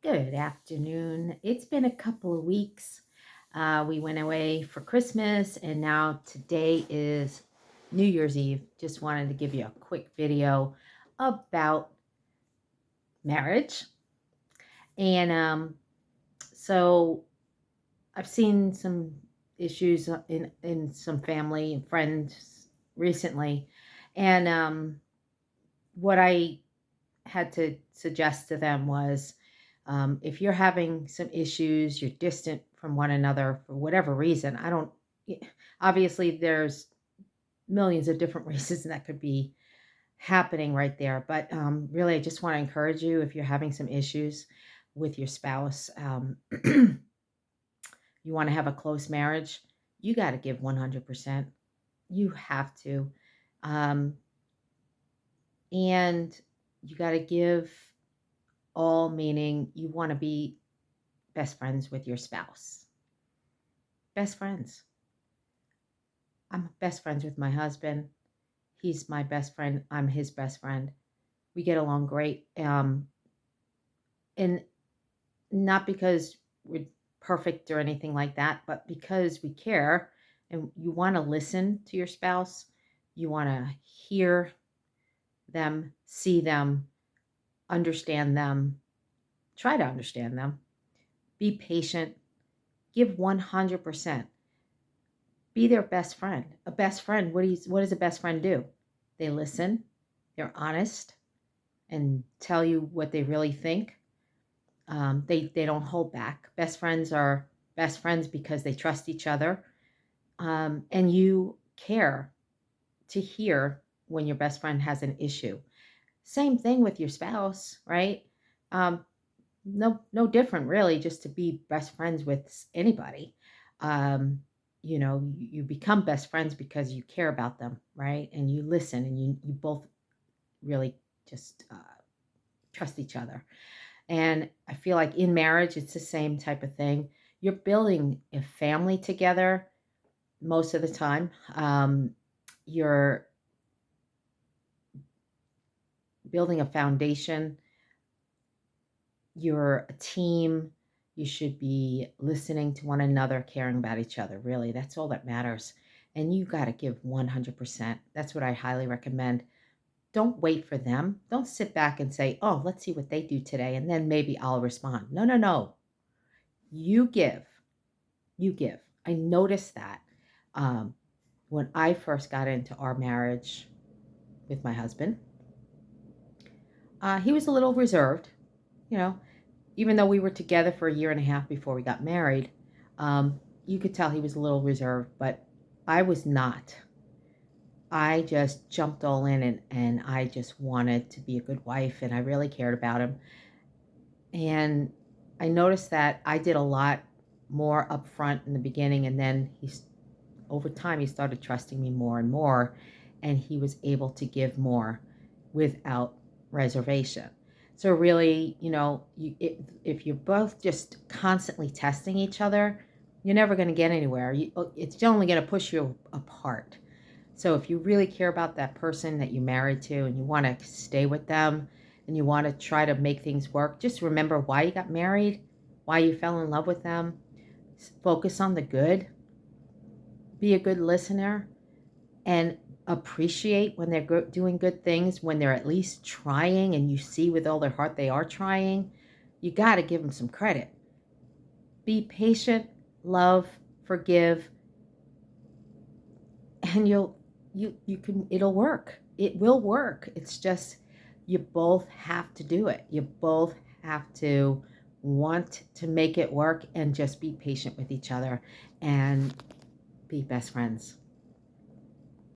Good afternoon. It's been a couple of weeks. We went away for Christmas, and now today is New Year's Eve. Just wanted to give you a quick video about marriage. And so I've seen some issues in some family and friends recently. And what I had to suggest to them was if you're having some issues, you're distant from one another for whatever reason. I don't, y- Obviously, there's millions of different reasons that could be happening right there. But really, I just want to encourage you if you're having some issues with your spouse, you want to have a close marriage, you got to give 100%. You have to. Um, and you got to give all, meaning you want to be best friends with your spouse. Best friends. I'm best friends with my husband. He's my best friend. I'm his best friend. We get along great. And not because we're perfect or anything like that, but because we care and you want to listen to your spouse. You want to hear them, see them, understand them, try to understand them, be patient, give 100%. Be their best friend. A best friend, what does a best friend do? They listen, they're honest, and tell you what they really think. They don't hold back. Best friends are best friends because they trust each other, and you care to hear when your best friend has an issue. Same thing with your spouse, right? Um, no different really, just to be best friends with anybody. um you become best friends because you care about them, right? And you listen, and you both really just trust each other. And I feel like in marriage it's the same type of thing. You're building a family together most of the time. You're building a foundation. You're a team. You should be listening to one another, caring about each other. Really, that's all that matters. And you got to give 100%. That's what I highly recommend. Don't wait for them. Don't sit back and say, oh, let's see what they do today, and then maybe I'll respond. No, no, no. You give. You give. I noticed that um, when I first got into our marriage with my husband. He was a little reserved, you know, even though we were together for a year and a half before we got married. You could tell he was a little reserved, but I was not. I just jumped all in, and I just wanted to be a good wife, and I really cared about him. And I noticed that I did a lot more upfront in the beginning, and then over time he started trusting me more and more, and he was able to give more without reservation. So really, if you're both just constantly testing each other, you're never going to get anywhere. It's only going to push you apart. So if you really care about that person that you're married to, and you want to stay with them, and you want to try to make things work, just remember why you got married, why you fell in love with them. Focus on the good. Be a good listener, and appreciate when they're doing good things, when they're at least trying, and you see with all their heart they are trying. You got to give them some credit. Be patient, love, forgive, and you can, it'll work. It will work. It's just you both have to do it. You both have to want to make it work, and just be patient with each other and be best friends.